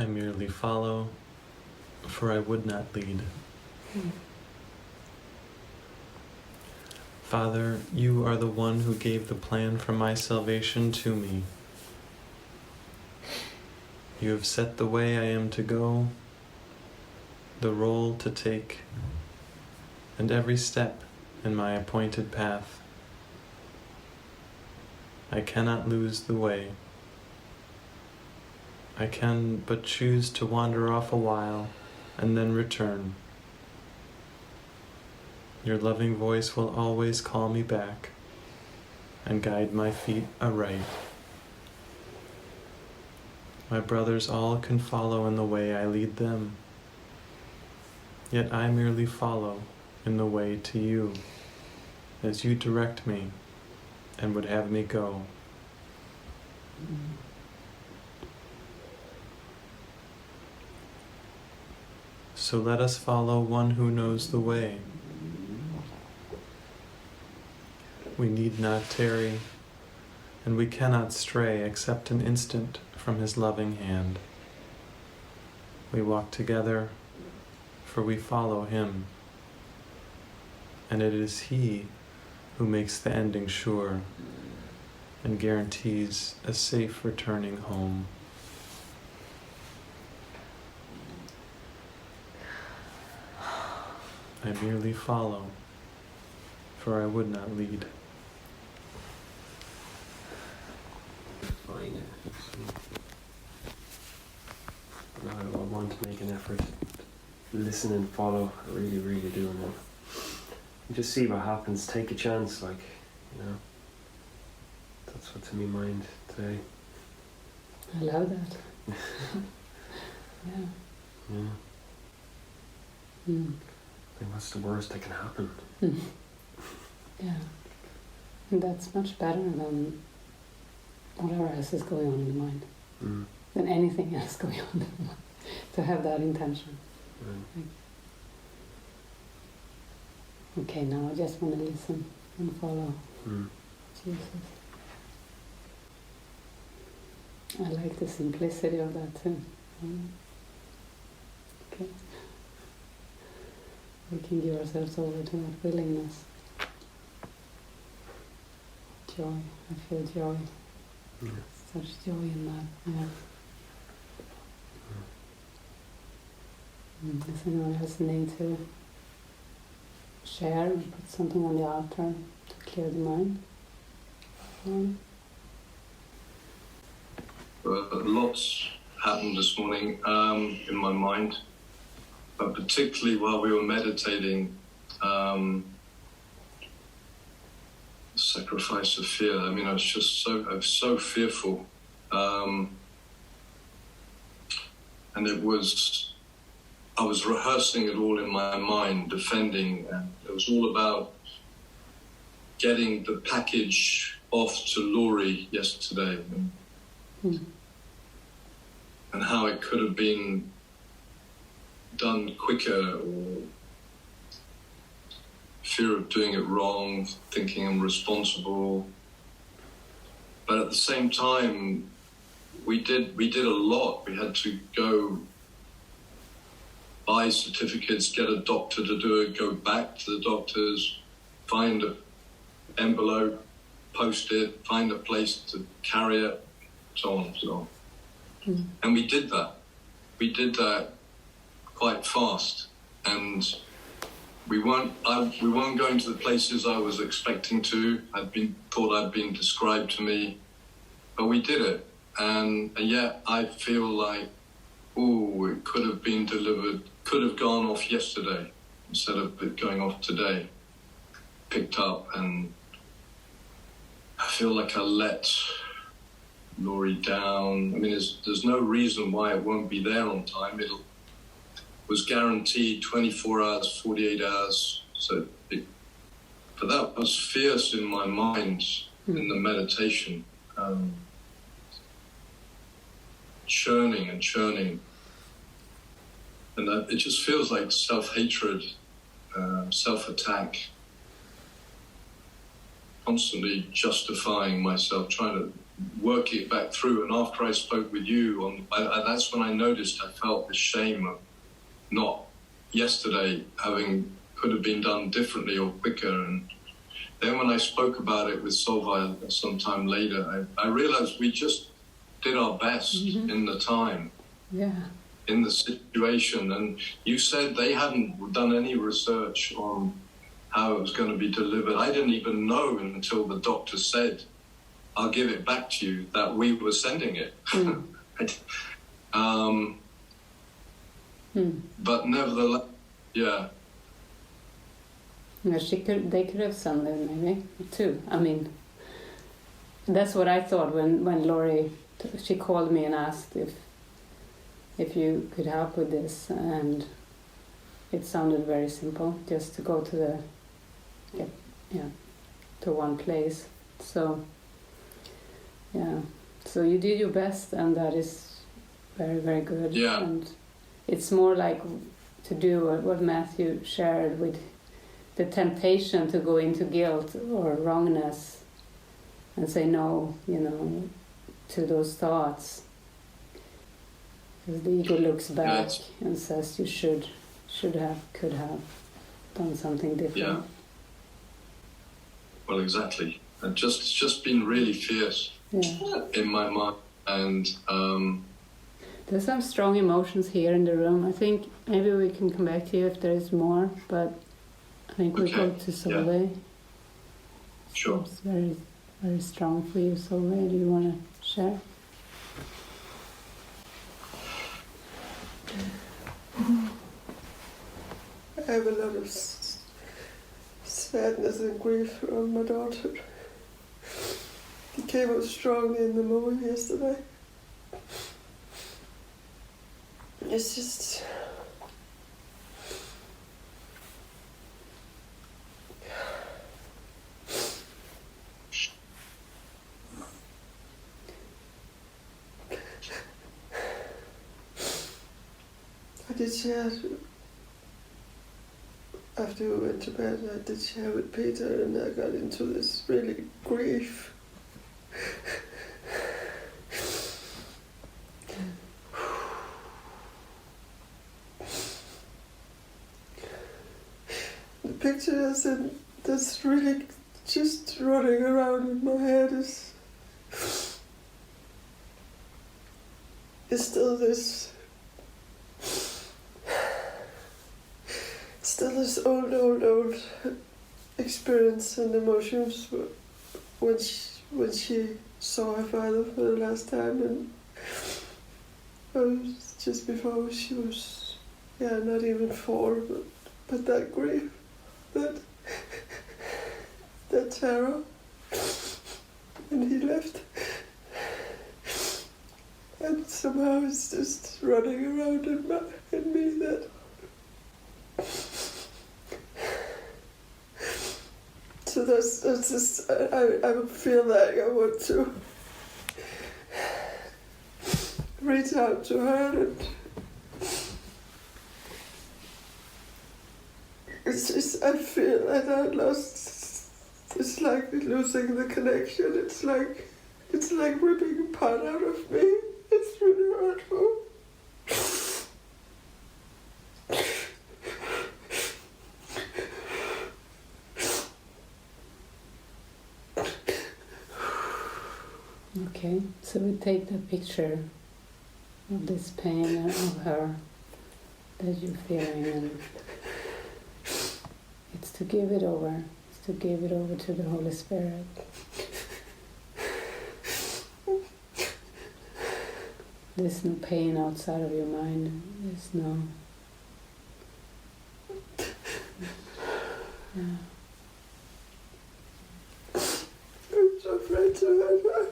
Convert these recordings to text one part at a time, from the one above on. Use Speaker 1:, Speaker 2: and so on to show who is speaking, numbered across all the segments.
Speaker 1: I merely follow, for I would not lead. Father, you are the one who gave the plan for my salvation to me. You have set the way I am to go, the role to take, and every step in my appointed path. I cannot lose the way. I can but choose to wander off a while and then return. Your loving voice will always call me back and guide my feet aright. My brothers all can follow in the way I lead them, yet I merely follow in the way to you, as you direct me and would have me go. So let us follow one who knows the way. We need not tarry, and we cannot stray except an instant from his loving hand. We walk together, for we follow him, and it is he who makes the ending sure and guarantees a safe returning home. I merely follow, for I would not lead.
Speaker 2: Fine. No, I want to make an effort. Listen and follow. I really, really do. And just see what happens. Take a chance, like, you know. That's what's in my mind today.
Speaker 3: I love that. Yeah.
Speaker 2: Yeah.
Speaker 3: Mm.
Speaker 2: I think what's the worst that can happen?
Speaker 3: Yeah. And that's much better than whatever else is going on in the mind. Than anything else going on in the mind. To have that intention. Like, okay, now I just want to listen and follow Jesus. I like the simplicity of that too. Okay. We can give ourselves over to that willingness. Joy. I feel joy. Such joy in that. Yeah. Does anyone else need to share and put something on the altar to clear the mind?
Speaker 4: Lots happened this morning in my mind, but particularly while we were meditating, sacrifice of fear. I mean, I was so fearful, and I was rehearsing it all in my mind, defending, and it was all about getting the package off to Laurie yesterday. And how it could have been done quicker, or fear of doing it wrong, thinking I'm responsible. But at the same time, we did a lot. We had to go buy certificates, get a doctor to do it, go back to the doctors, find an envelope, post it, find a place to carry it, so on and so on. And we did that. We did that quite fast, and we weren't going to the places I was expecting to. Thought I'd been described to me, but we did it, and yet I feel like, it could have been delivered, could have gone off yesterday instead of it going off today. Picked up, and I feel like I let Laurie down. I mean, there's no reason why it won't be there on time. It was guaranteed 24 hours, 48 hours. But that was fierce in my mind in the meditation, churning and churning. And it just feels like self-hatred, self-attack. constantly justifying myself, trying to work it back through. And after I spoke with you, that's when I noticed I felt the shame of not yesterday having could have been done differently or quicker. And then when I spoke about it with Solveig sometime later, I realized we just did our best in the time, in the situation. And you said they hadn't done any research on how it was going to be delivered. I didn't even know until the doctor said, I'll give it back to you, that we were sending it. But nevertheless,
Speaker 3: Yeah, they could have sent it maybe too. I mean, that's what I thought when Laurie, she called me and asked if you could help with this, and it sounded very simple, just to go to to one place. So so you did your best, and that is very, very good.
Speaker 4: Yeah.
Speaker 3: And it's more like to do what Matthew shared with the temptation to go into guilt or wrongness and say no, to those thoughts. Because the ego looks back and says you should have, could have done something different.
Speaker 4: Yeah. Well, exactly. It's just been really fierce in my mind. And
Speaker 3: there's some strong emotions here in the room. I think maybe we can come back to you if there is more, but I think we go to Solveig.
Speaker 4: Sure.
Speaker 3: It's very, very strong for you, Solveig. Do you want to share?
Speaker 5: I have a lot of sadness and grief around my daughter. It came up strongly in the moment yesterday. It's just... I did share, after we went to bed, I did share with Peter, and I got into this really grief. The picture that's really just running around in my head is still this old experience and emotions when she saw her father for the last time, and just before she was not even 4, but that grief, that terror, and he left, and somehow it's just running around in me that so that's just, I feel like I want to reach out to her, and it's just, I feel like I lost, it's like losing the connection, it's like ripping a part out of me, it's really hurtful.
Speaker 3: Okay, so we take the picture of this pain of her that you're feeling, and it's to give it over. It's to give it over to the Holy Spirit. There's no pain outside of your mind. There's no... Yeah.
Speaker 5: I'm so afraid to hurt her.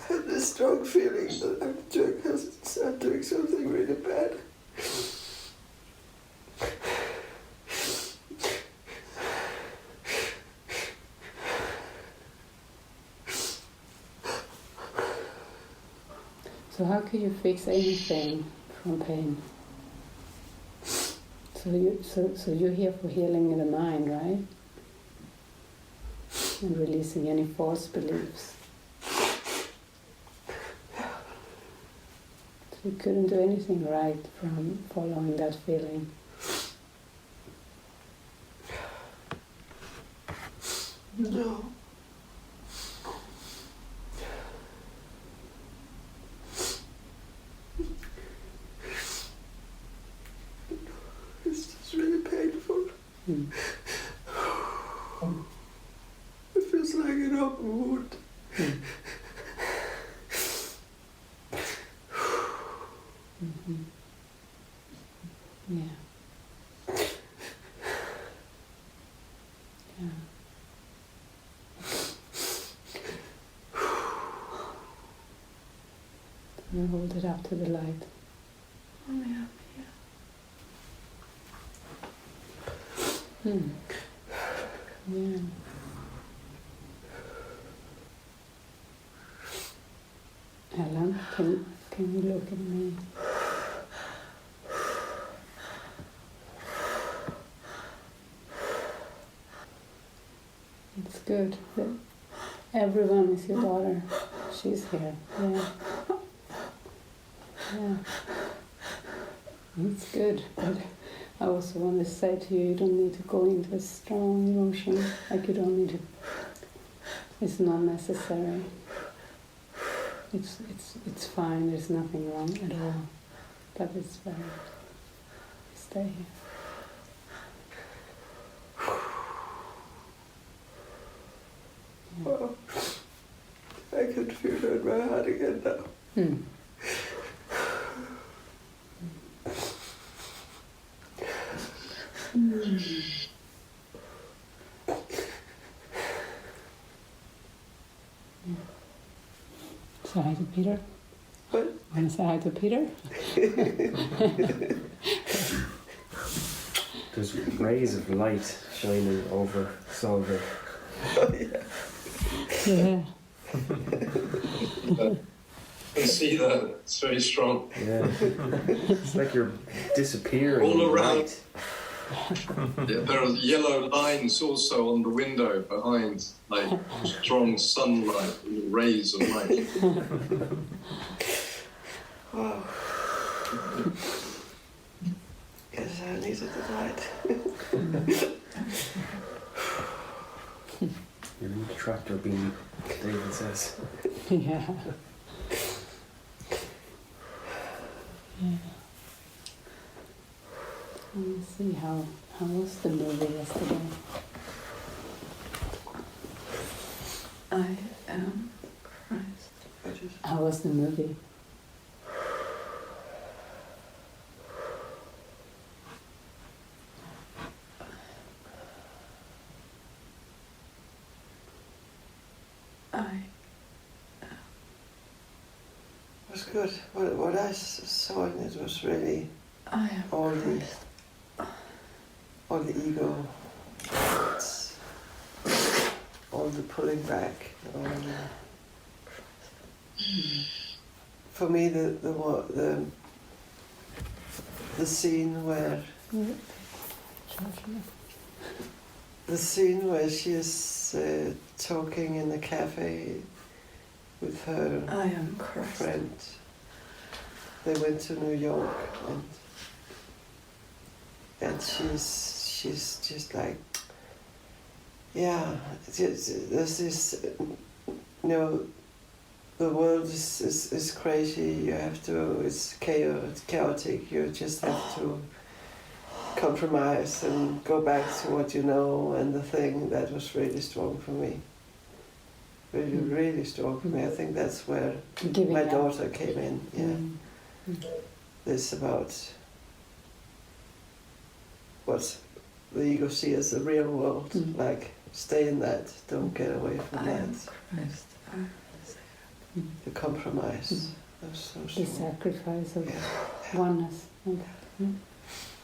Speaker 5: I have this strong feeling that I'm doing something really bad.
Speaker 3: So how can you fix anything from pain? So you're here for healing the mind, right? And releasing any false beliefs. So you couldn't do anything right from following that feeling.
Speaker 5: No. It's just really painful.
Speaker 3: Mm.
Speaker 5: It feels like an open wound.
Speaker 3: Mm. Mm-hmm. Yeah. Yeah. And hold it up to the light.
Speaker 5: Oh, yeah.
Speaker 3: Hmm. Yeah. Ellen, can you look at me? It's good that everyone is your daughter. She's here. Yeah. Yeah. It's good, but I also want to say to you, you don't need to go into a strong emotion. Like you don't need to. It's not necessary. It's fine. There's nothing wrong at all. But it's very. Stay here. Yeah.
Speaker 5: Oh, I can feel it in my heart again now.
Speaker 3: Hmm. Say hi to Peter.
Speaker 5: What?
Speaker 3: Want to say hi to Peter?
Speaker 2: There's rays of light shining over Solveig.
Speaker 5: Oh, yeah.
Speaker 3: Yeah.
Speaker 4: I can see that. It's very strong.
Speaker 2: Yeah. It's like you're disappearing.
Speaker 4: All
Speaker 2: in the
Speaker 4: around.
Speaker 2: light.
Speaker 4: Yeah, there are yellow lines also on the window behind, like strong sunlight, rays of light.
Speaker 5: Wow. Yes, I needed the light.
Speaker 2: You need a tractor beam, David says.
Speaker 3: Yeah. Yeah. Let me see how was the movie yesterday?
Speaker 5: I am Christ.
Speaker 3: How was the movie?
Speaker 5: It was good. What I saw in it was really all the ego, all the pulling back. For me, the scene where she is talking in the cafe with her friend. They went to New York, and she's just like, yeah, there's this, the world is crazy. You have to, it's chaotic. You just have to compromise and go back to what you know. And the thing that was really strong for me. Really, really strong for me. I think that's where my daughter came in. Yeah, this about what the ego sees as the real world. Like, stay in that. Don't get away from that. The compromise. That's so
Speaker 3: The
Speaker 5: strong.
Speaker 3: sacrifice of oneness and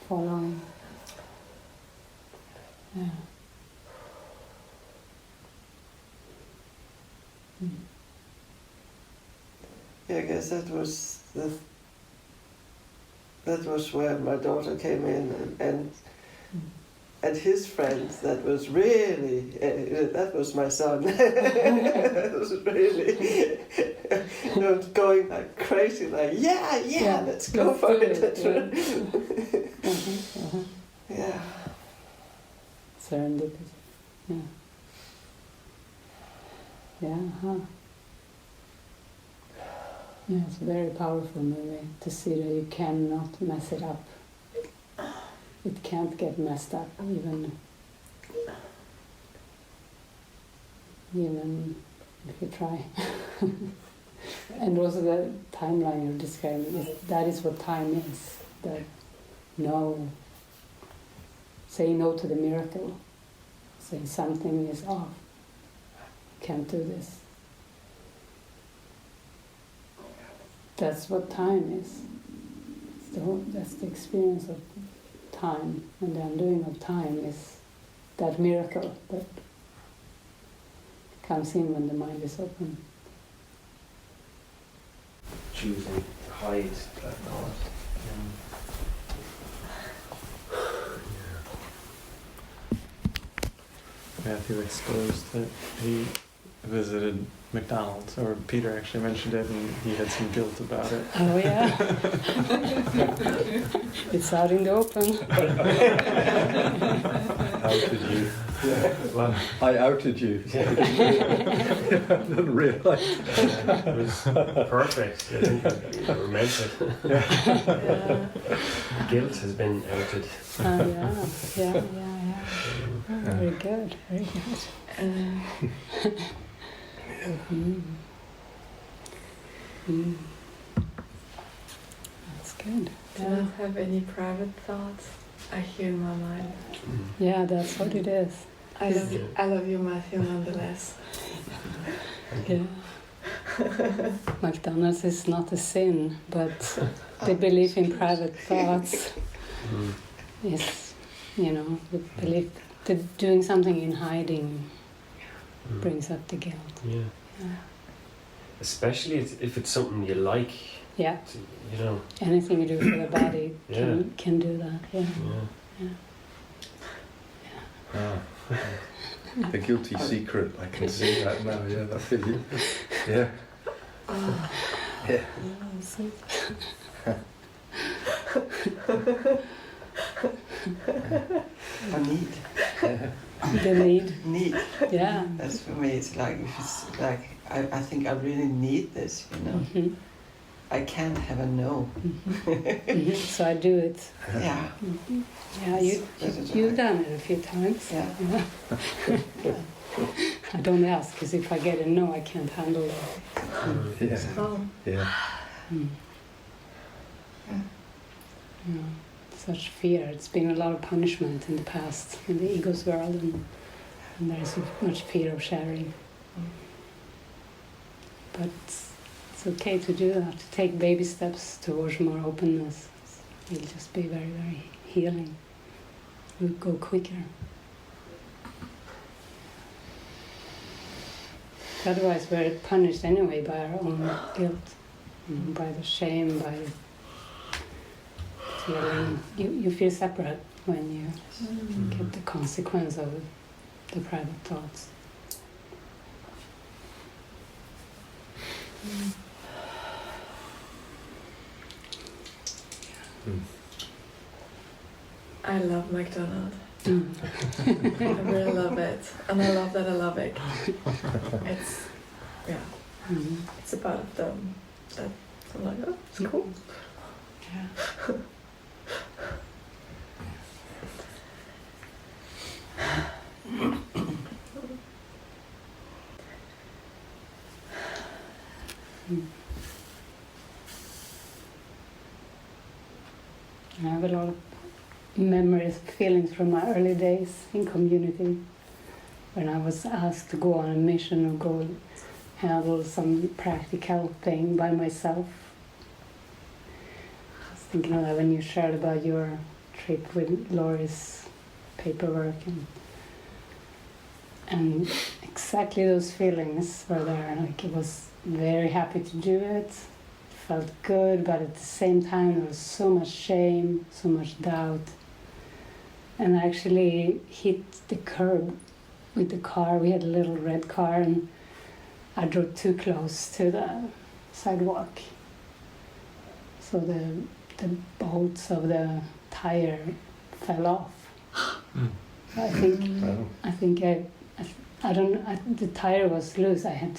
Speaker 3: following. Yeah.
Speaker 5: I guess that was where my daughter came in, and his friends. That was really that was my son. That was really going like crazy, like yeah, let's go for it. Yeah.
Speaker 3: Serendipity. Yeah. Yeah. Huh. Yeah, it's a very powerful movie to see that you cannot mess it up. It can't get messed up, even if you try. And also the timeline you're describing, that is what time is. That say no to the miracle. Saying something is off. Can't do this. That's what time is. That's the experience of time, and the undoing of time is that miracle that comes in when the mind is open.
Speaker 2: Choosing to hide that thought.
Speaker 1: Matthew exposed that he visited McDonald's, or Peter actually mentioned it, and he had some guilt about it.
Speaker 3: Oh yeah. It's out in the open.
Speaker 6: Outed you. Well, I outed you. I didn't realise.
Speaker 2: It was perfect. I think you were meant it.
Speaker 6: Yeah.
Speaker 2: Guilt has been outed.
Speaker 3: Yeah. Oh, very good. That's good.
Speaker 7: Do not have any private thoughts. I hear in my mind.
Speaker 3: Yeah, that's what it is.
Speaker 7: I love you, Matthew, nonetheless.
Speaker 3: Yeah. McDonald's is not a sin, but the belief in private thoughts is, the belief that doing something in hiding brings up the guilt.
Speaker 2: Yeah. Especially if it's something you like.
Speaker 3: Yeah.
Speaker 2: Anything
Speaker 3: you do for the body can do that.
Speaker 6: The guilty secret, I can see that now, I feel you. Yeah. Yeah.
Speaker 5: A need.
Speaker 3: The need.
Speaker 5: Need.
Speaker 3: Yeah.
Speaker 5: That's for me. It's like I think I really need this.
Speaker 3: Mm-hmm.
Speaker 5: I can't have a no.
Speaker 3: Mm-hmm. So I do it.
Speaker 5: Yeah.
Speaker 3: Mm-hmm. Yeah, you've done it a few times.
Speaker 5: Yeah.
Speaker 3: I don't ask, because if I get a no, I can't handle it.
Speaker 6: Yeah.
Speaker 7: Oh.
Speaker 6: Yeah.
Speaker 3: Such fear. It's been a lot of punishment in the past in the ego's world, and there's so much fear of sharing. But it's okay to do that, to take baby steps towards more openness. It'll just be very, very healing. We'll go quicker. Otherwise, we're punished anyway by our own guilt, by the shame, by feeling. You feel separate when you get the consequence of the private thoughts.
Speaker 7: I love McDonald's. I really love it, and I love that I love it. It's it's a part of them that I'm like, oh, it's cool.
Speaker 3: Yeah. I have a lot of memories, feelings from my early days in community, when I was asked to go on a mission or go handle some practical thing by myself. I was thinking of that when you shared about your trip with Laurie's paperwork, and exactly those feelings were there. Like, I was very happy to do it, felt good, but at the same time there was so much shame, so much doubt. And I actually hit the curb with the car. We had a little red car, and I drove too close to the sidewalk. So the bolts of the tire fell off. So I think the tire was loose. I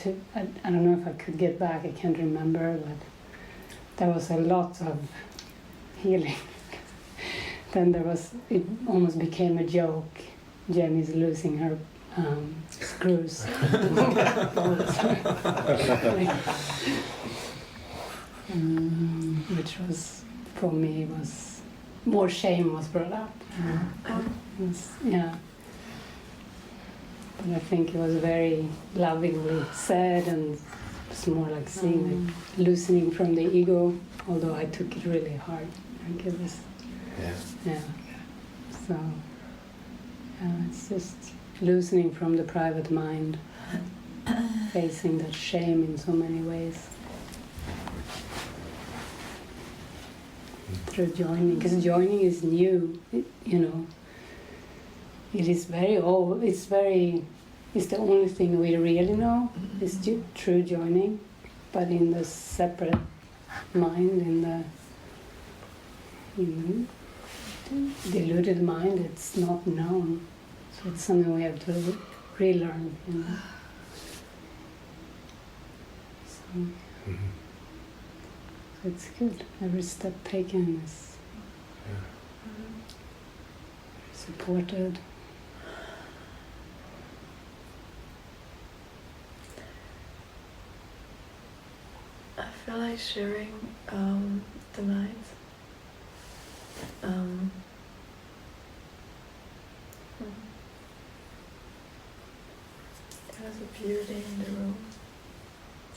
Speaker 3: don't know if I could get back. I can't remember, but there was a lot of healing. Then it almost became a joke. Jamie's losing her screws. Which was, for me, was more shame was brought up. Yeah. But I think it was very lovingly said, and it's more like seeing like loosening from the ego, although I took it really hard. Like it was, yeah. So, yeah, it's just loosening from the private mind, facing that shame in so many ways. Through joining, because joining is new, it is very old. It's the only thing we really know is true joining, but in the separate mind, in the deluded mind, it's not known. So it's something we have to relearn. So it's good. Every step taken is supported.
Speaker 7: I feel like sharing the night. There was a beauty in the room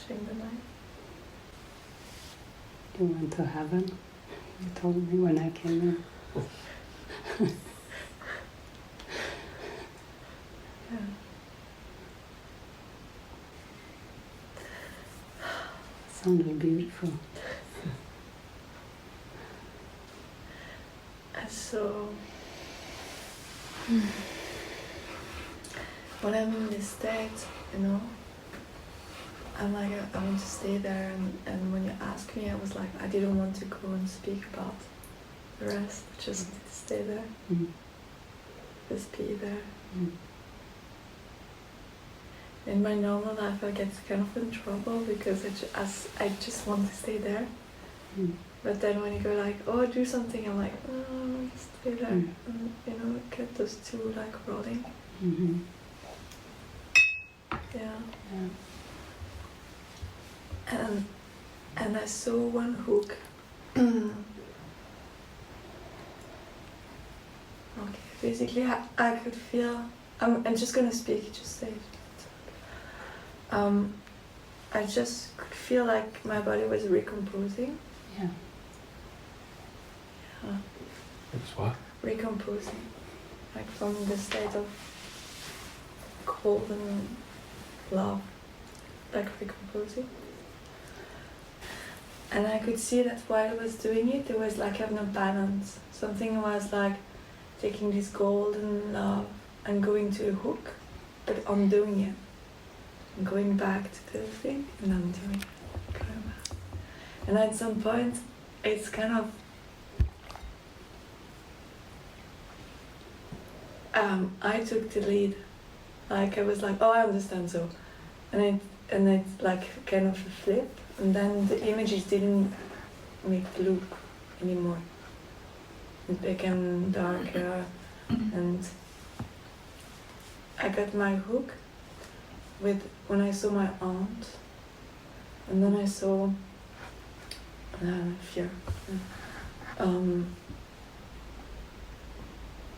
Speaker 7: during the night.
Speaker 3: You went to heaven, you told me when I came in.
Speaker 7: Yeah.
Speaker 3: Sounded beautiful.
Speaker 7: And so, when I'm in this state, I'm like, I want to stay there, and when you asked me, I was like, I didn't want to go and speak about the rest, just stay there, just be there. In my normal life, I get kind of in trouble because I just want to stay there. But then when you go like, oh, do something, I'm like, oh, just stay there, and get those two like rolling. Yeah. And I saw one hook. Okay, basically I could feel, I'm just gonna speak, just say it. I just could feel like my body was recomposing.
Speaker 3: Yeah.
Speaker 6: It's what?
Speaker 7: Recomposing. Like from the state of cold and love, like recomposing. And I could see that while I was doing it, there was like having a balance. Something was like taking this golden love and going to the hook, but undoing it. And going back to the thing and undoing it. Going back. And at some point, it's kind of I took the lead. Like I was like, oh, I understand so. And it's like kind of a flip. And then the images didn't make the loop anymore. It became darker, and I got my hook with when I saw my aunt, and then I saw fear.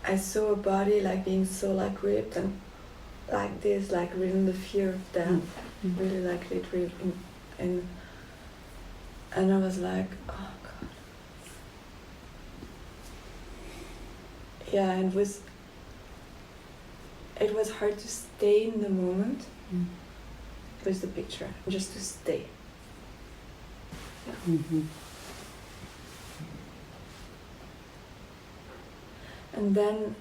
Speaker 7: I saw a body like being so like ripped and like this, like really the fear of death, really like literally, and I was like, oh God. Yeah, and it was hard to stay in the moment with the picture, just to stay. Yeah.
Speaker 3: Mm-hmm.
Speaker 7: And then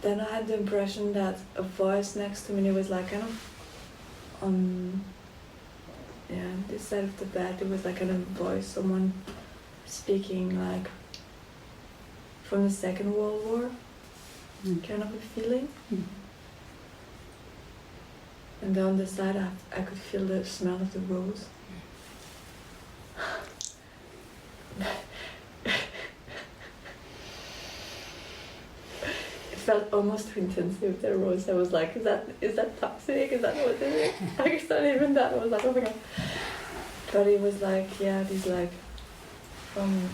Speaker 7: I had the impression that a voice next to me was like kind of on this side of the bed. It was like kind of voice, someone speaking like from the Second World War, kind of a feeling. And then on the side I could feel the smell of the rose. It felt almost too intensely with the rose. I was like, is that toxic? Is that what it is? Like, it's not even that. I was like, oh my god. But it was like, these like from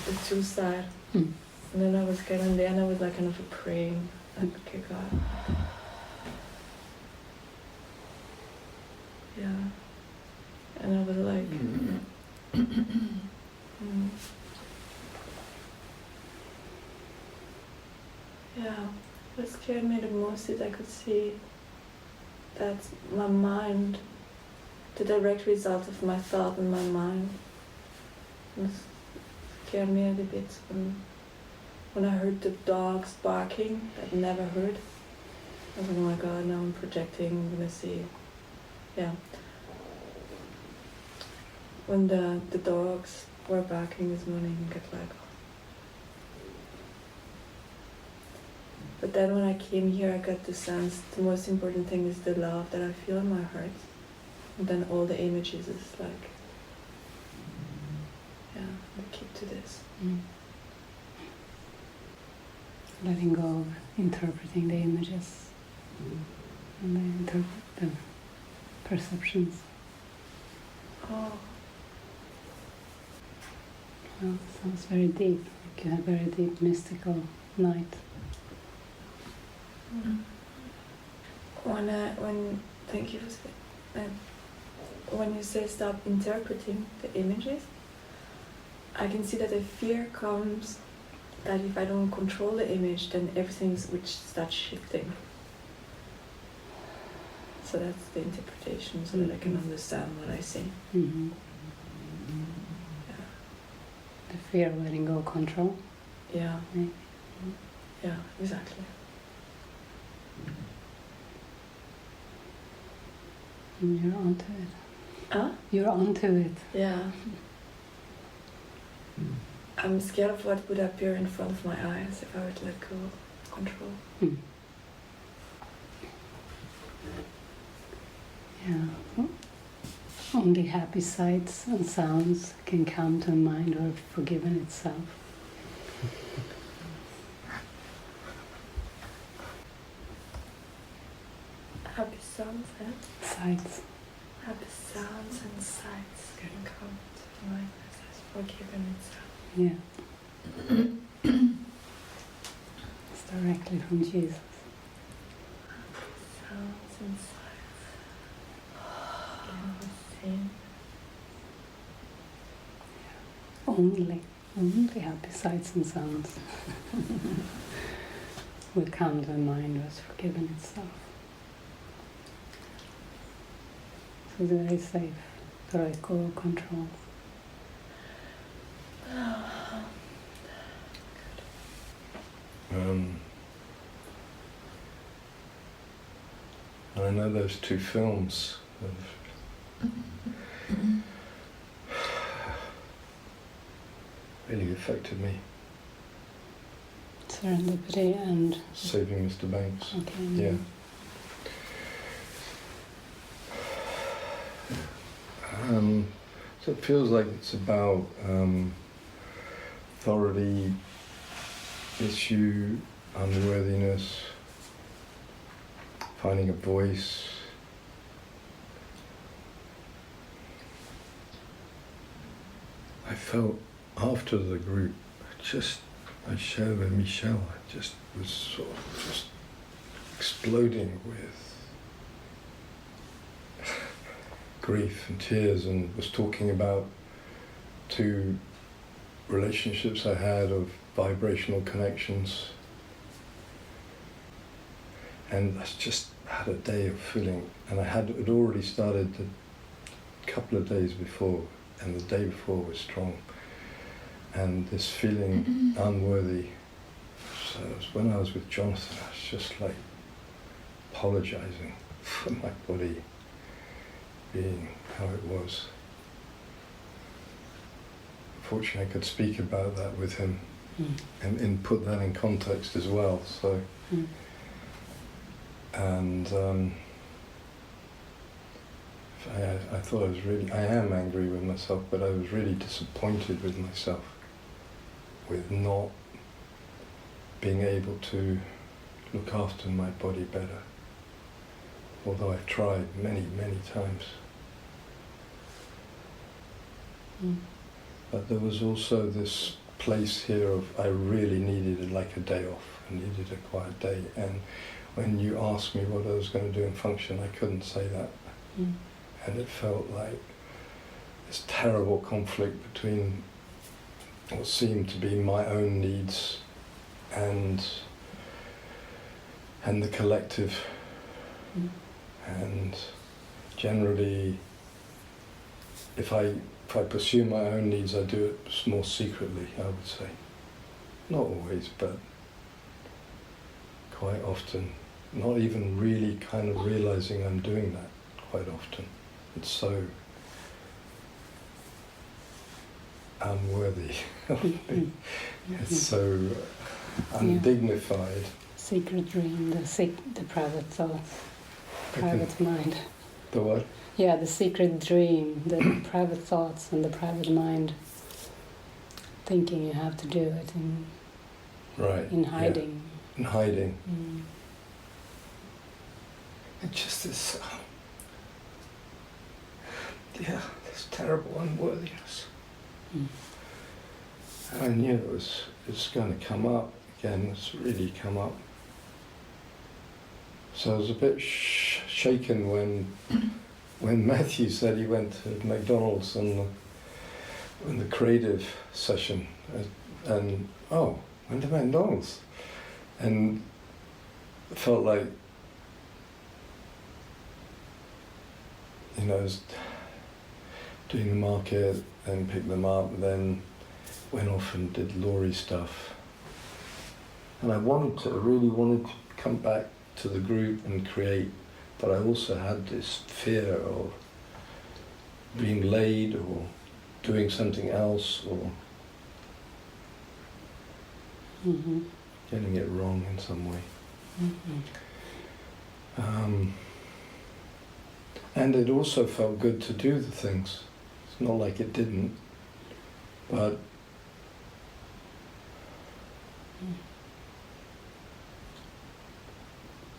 Speaker 7: the two sides. And then I was kind of there and I was like kind of praying, like, okay, God. Yeah. And I was like, yeah, what scared me the most is I could see that my mind, the direct result of my thought in my mind, scared me a little bit when I heard the dogs barking that I never heard. I was like, oh my god, now I'm projecting, I'm gonna see. Yeah. When the dogs were barking this morning, I got like, but then when I came here, I got the sense the most important thing is the love that I feel in my heart. And then all the images is like, I keep to this.
Speaker 3: Letting go of interpreting the images and the perceptions.
Speaker 7: Oh.
Speaker 3: Well, sounds very deep. Like you have a very deep mystical night.
Speaker 7: Thank you for saying. When you say stop interpreting the images, I can see that the fear comes that if I don't control the image, then everything which starts shifting. So that's the interpretation, so that I can understand what I see.
Speaker 3: Mm-hmm.
Speaker 7: Yeah.
Speaker 3: The fear of letting go of control.
Speaker 7: Yeah. Yeah, exactly.
Speaker 3: And you're onto it.
Speaker 7: Huh?
Speaker 3: You're onto it.
Speaker 7: Yeah. I'm scared of what would appear in front of my eyes if I would let go of control.
Speaker 3: Yeah. Only happy sights and sounds can come to a mind or have forgiven itself.
Speaker 7: Happy sounds and
Speaker 3: Sights.
Speaker 7: happy sounds and sights can come to mind as has forgiven itself.
Speaker 3: Yeah. It's directly from Jesus.
Speaker 7: Sounds and sights can be seen.
Speaker 3: Only happy sights and sounds will come to a mind who has forgiven itself. So it's very safe to let go of control.
Speaker 6: I know those two films have really affected me.
Speaker 3: Serendipity and
Speaker 6: Saving Mr. Banks.
Speaker 3: okay.
Speaker 6: Yeah. So it feels like it's about authority, issue, unworthiness, finding a voice. I felt after the group, I shared with Michelle, I just was sort of just exploding with grief and tears, and was talking about two relationships I had of vibrational connections, and I just had a day of feeling, and I had already started to couple of days before, and the day before was strong. And this feeling unworthy. So it was when I was with Jonathan, I was just like apologizing for my body being how it was. Fortunately, I could speak about that with him and put that in context as well. So, and I thought I am angry with myself, but I was really disappointed with myself with not being able to look after my body better. Although I've tried many, many times. But there was also this place here of I really needed like a day off. I needed a quiet day. And when you asked me what I was going to do in function, I couldn't say that. And it felt like this terrible conflict between what seemed to be my own needs and the collective. And generally, if I pursue my own needs, I do it more secretly, I would say. Not always, but quite often. Not even really kind of realizing I'm doing that quite often. It's so unworthy of me. It's so undignified.
Speaker 3: Secret dream, the private thoughts, private mind.
Speaker 6: The what?
Speaker 3: Yeah, the secret dream, the private thoughts and the private mind, thinking you have to do it in hiding.
Speaker 6: Yeah. In hiding. It's just this, this terrible unworthiness. I knew it's going to come up again. It's really come up. So I was a bit shaken when Matthew said he went to McDonald's on the creative session, and went to McDonald's, and it felt like, I was doing the market and picked them up, then went off and did lorry stuff, and I really wanted to come back to the group and create. But I also had this fear of being late or doing something else or getting it wrong in some way. And it also felt good to do the things. It's not like it didn't, but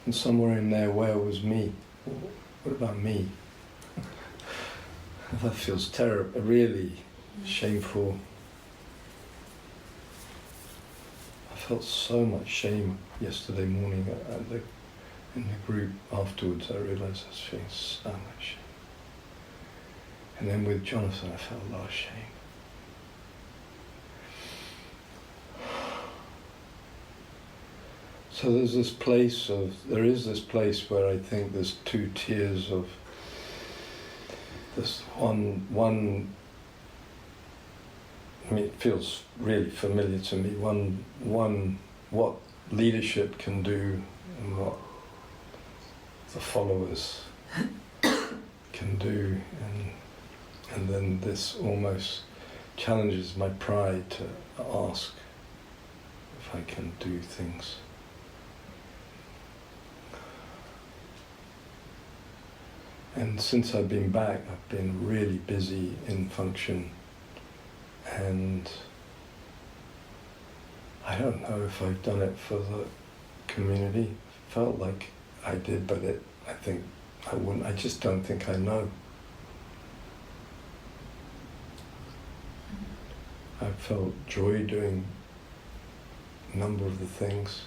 Speaker 6: and somewhere in there, where was me? What about me? That feels terrible, really shameful. I felt so much shame yesterday morning in the group. Afterwards, I realised I was feeling so much shame. And then with Jonathan, I felt a lot of shame. So there is this place where I think there's two tiers of this one, I mean, it feels really familiar to me, one what leadership can do and what the followers can do, and then this almost challenges my pride to ask if I can do things. And since I've been back, I've been really busy in function, and I don't know if I've done it for the community. Felt like I did, but I think I wouldn't. I just don't think I know. I felt joy doing a number of the things,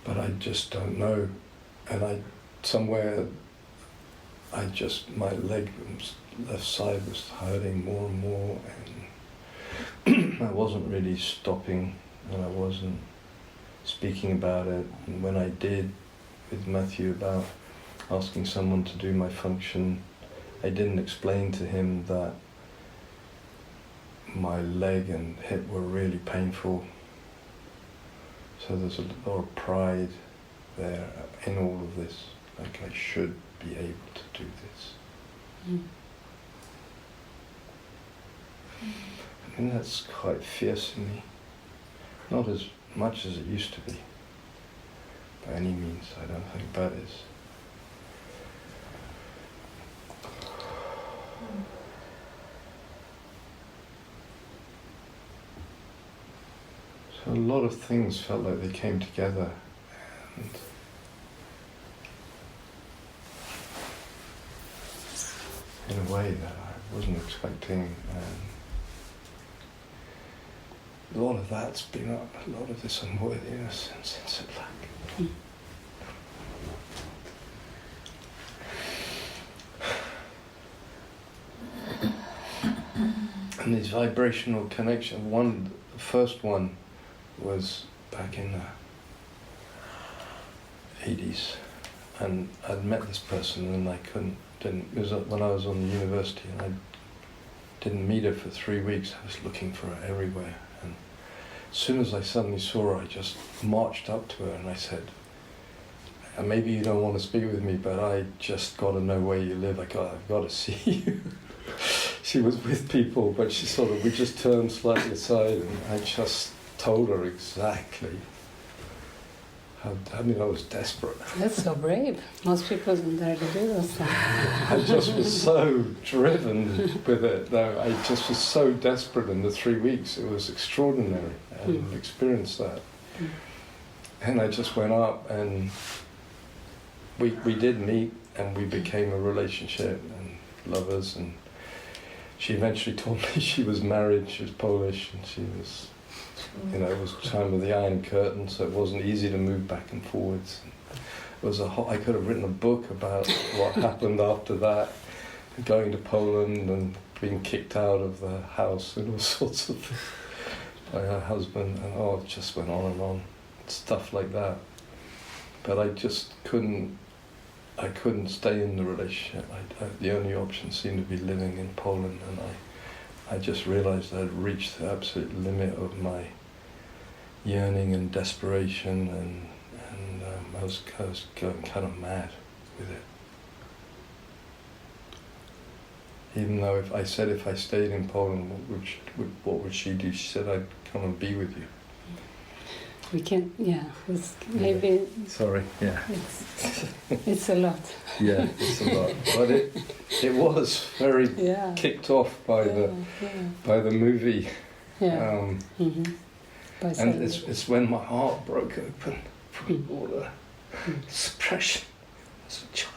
Speaker 6: but I just don't know. And my leg left side was hurting more and more, and I wasn't really stopping, and I wasn't speaking about it. And when I did with Matthew about asking someone to do my function, I didn't explain to him that my leg and hip were really painful. So there's a lot of pride there in all of this. Like I should be able to do this. I think that's quite fierce in me. Not as much as it used to be. By any means, I don't think that is. So a lot of things felt like they came together, and in a way that I wasn't expecting. And a lot of that's been up, a lot of this unworthiness and sense of lack. And these vibrational connection, the first one was back in the 80s, and I'd met this person and it was when I was on the university, and I didn't meet her for 3 weeks. I was looking for her everywhere, and as soon as I suddenly saw her, I just marched up to her and I said, maybe you don't want to speak with me, but I just got to know where you live. I've got to see you. She was with people, but we just turned slightly aside, and I just told her exactly I was desperate.
Speaker 3: That's so brave. Most people don't dare to do those things.
Speaker 6: I just was so driven with it. No, I just was so desperate in the 3 weeks. It was extraordinary, and experienced that. And I just went up, and we did meet, and we became a relationship and lovers. And she eventually told me she was married. She was Polish, and she was. It was time of the Iron Curtain, so it wasn't easy to move back and forwards. It was I could have written a book about what happened after that, going to Poland and being kicked out of the house and all sorts of things by her husband, and it just went on and on, stuff like that. But I just couldn't stay in the relationship. The only option seemed to be living in Poland, and I just realized I'd reached the absolute limit of my yearning and desperation, and I was going kind of mad with it. Even though if I stayed in Poland, what would she do? She said, I'd come and be with you.
Speaker 3: We can, it's maybe...
Speaker 6: Sorry, yeah.
Speaker 3: It's a lot.
Speaker 6: Yeah, it's a lot. But it was very kicked off by the movie.
Speaker 3: Yeah.
Speaker 6: And it's when my heart broke open from all the suppression as a child.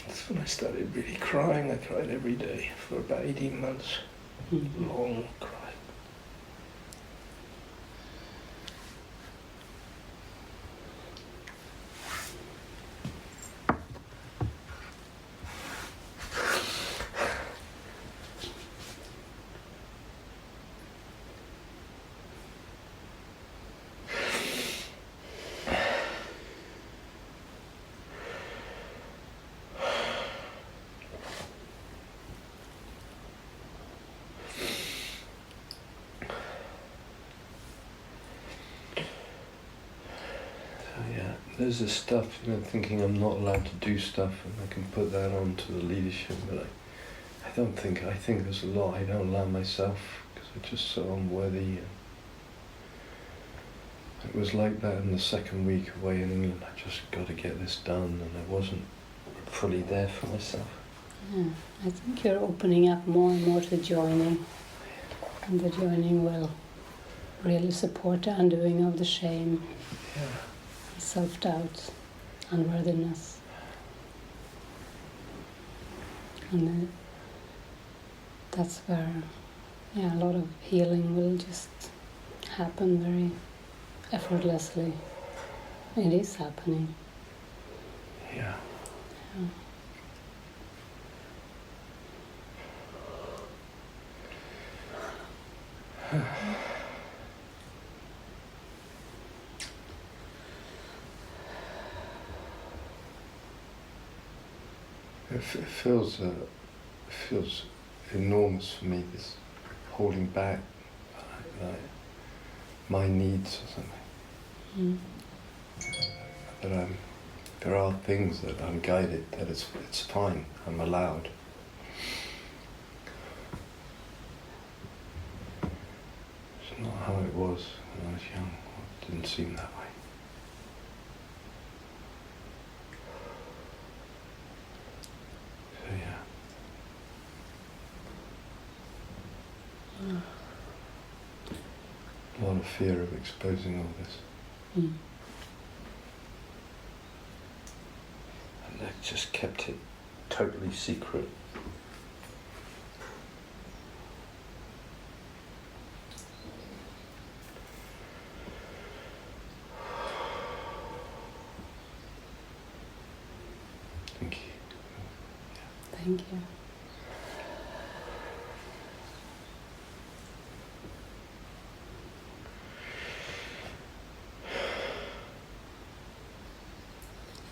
Speaker 6: That's when I started really crying. I cried every day for about 18 months. Long cry. There's this stuff, thinking I'm not allowed to do stuff, and I can put that on to the leadership, but I think there's a lot I don't allow myself, because I'm just so unworthy. And it was like that in the second week away in England. I just got to get this done, and I wasn't fully there for myself.
Speaker 3: Yeah, I think you're opening up more and more to joining, and the joining will really support the undoing of the shame.
Speaker 6: Yeah.
Speaker 3: Self-doubt, unworthiness, and that's where a lot of healing will just happen very effortlessly. It is happening.
Speaker 6: Yeah. It feels enormous for me, this holding back like my needs or something. That there are things that I'm guided, that it's fine, I'm allowed. It's not how it was when I was young. It didn't seem that way. So yeah. A lot of fear of exposing all this. And I just kept it totally secret. Thank you.
Speaker 3: Thank you.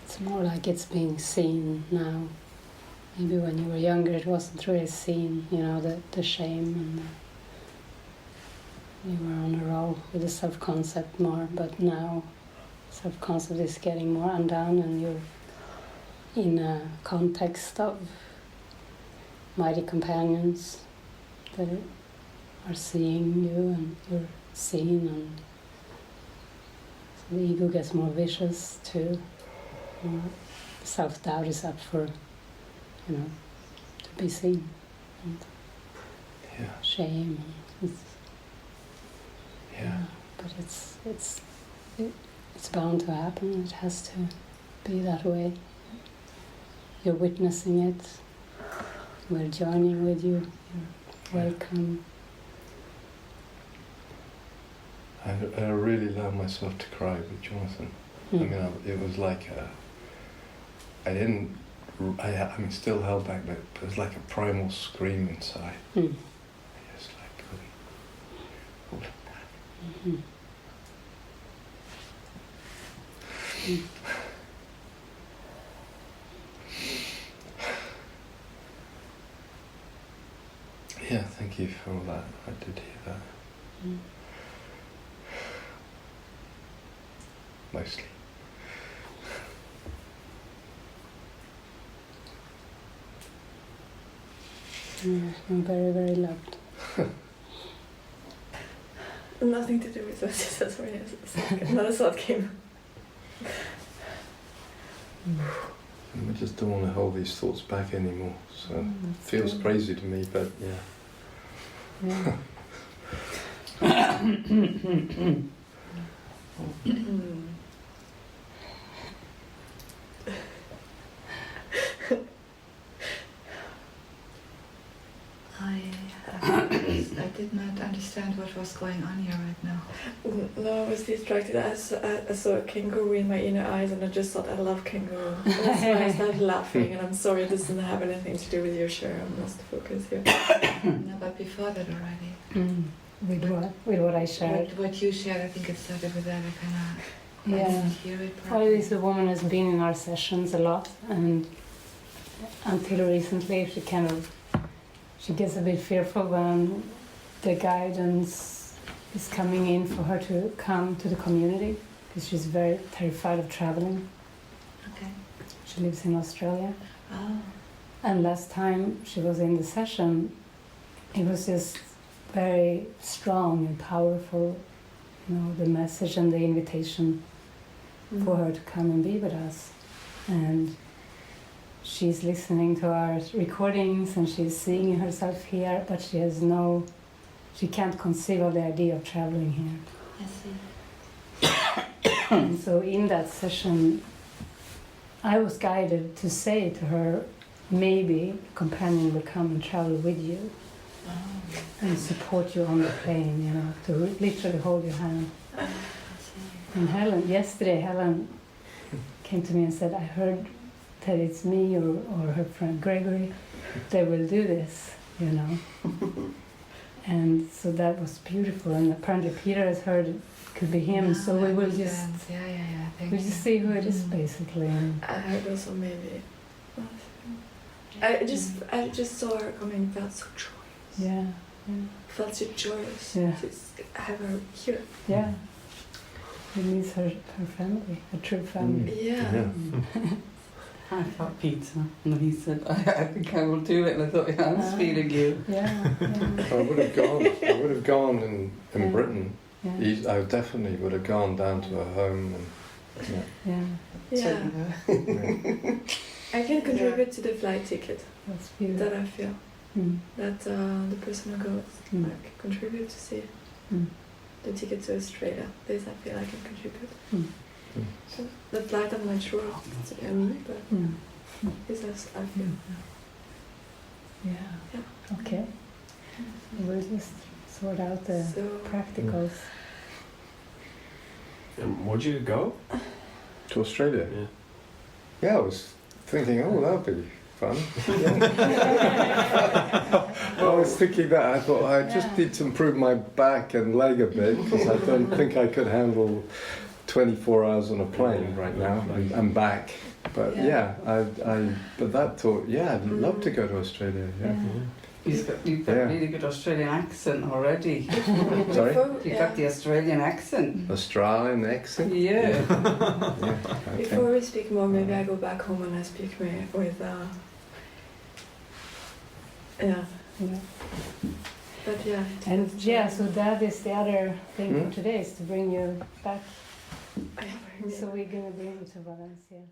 Speaker 3: It's more like it's being seen now. Maybe when you were younger it wasn't really seen, you know, the shame and you were on a roll with the self-concept more, but now self-concept is getting more undone and you're in a context of mighty companions that are seeing you and you're seen, and so the ego gets more vicious too. You know, self-doubt is up for, you know, to be seen, and shame. But it's bound to happen. It has to be that way. You're witnessing it. We're joining with you. You're welcome.
Speaker 6: I really allowed myself to cry with Jonathan. I mean, it was like I still held back, but it was like a primal scream inside. I just couldn't hold it back. Yeah, thank you for all that. I did hear that. Mostly.
Speaker 3: I'm very, very loved.
Speaker 7: Nothing to do with what you said, sorry. Another thought came.
Speaker 6: I just don't want to hold these thoughts back anymore. So it feels crazy to me, but yeah.
Speaker 8: I did not understand what was going on here right now.
Speaker 7: No, I was distracted. I saw a kangaroo in my inner eyes and I just thought, I love kangaroo. And that's why I started laughing, and I'm sorry, it doesn't have anything to do with your share. I must focus here.
Speaker 8: No, but before that already.
Speaker 3: With what? With what I shared?
Speaker 8: What you shared, I think it started with that. I kind of didn't hear it
Speaker 3: Well,
Speaker 8: properly.
Speaker 3: this woman has been in our sessions a lot, and until recently she gets a bit fearful when the guidance is coming in for her to come to the community, because she's very terrified of traveling.
Speaker 8: Okay.
Speaker 3: She lives in Australia.
Speaker 8: Oh.
Speaker 3: And last time she was in the session, it was just very strong and powerful, you know, the message and the invitation for her to come and be with us. And she's listening to our recordings and she's seeing herself here, but she can't conceive of the idea of traveling here.
Speaker 8: I see.
Speaker 3: And so in that session, I was guided to say to her, maybe a companion will come and travel with you and support you on the plane, you know, to literally hold your hand.
Speaker 8: I see.
Speaker 3: And yesterday Helen came to me and said, I heard that it's me or her friend Gregory, they will do this, you know. And so that was beautiful, and apparently Peter has heard it could be him, so we will just
Speaker 8: Thank
Speaker 3: we'll just see who it is basically. And
Speaker 7: I heard also maybe. I just saw her coming. Felt so joyous.
Speaker 3: Yeah.
Speaker 7: Felt so joyous.
Speaker 3: Yeah.
Speaker 7: Just have her here.
Speaker 3: Yeah. It needs her family, a true family.
Speaker 7: Yeah.
Speaker 8: I thought pizza, and he said, I think I will do it. And I thought, yeah, I'm feeding you.
Speaker 3: Yeah.
Speaker 6: I would have gone. I would have gone in
Speaker 3: Yeah.
Speaker 6: Britain.
Speaker 3: Yeah.
Speaker 6: I definitely would have gone down to her home and
Speaker 3: Yeah.
Speaker 7: Yeah. I can contribute to the flight ticket
Speaker 3: That's beautiful.
Speaker 7: that I feel. That the person who goes, I can contribute to see the ticket to Australia. This I feel I can contribute. So the flight I'm not sure it's me, but this is I feel.
Speaker 3: Yeah. Okay. We'll just sort out the practicals.
Speaker 2: Would you go?
Speaker 6: to Australia.
Speaker 2: Yeah.
Speaker 6: Yeah, I was thinking, oh, that would be fun. I was thinking that. I thought I just need to improve my back and leg a bit because I don't think I could handle 24 hours on a plane right now and back. But but that thought, I'd love to go to Australia. Yeah.
Speaker 8: You've got a really good Australian accent already.
Speaker 6: Sorry?
Speaker 8: You got the Australian accent.
Speaker 6: Australian accent?
Speaker 8: Yeah.
Speaker 6: Okay.
Speaker 7: Before we speak more, maybe I go back home and I speak with But
Speaker 3: so that is the other thing for today, is to bring you back. So we're gonna bring you to Valencia.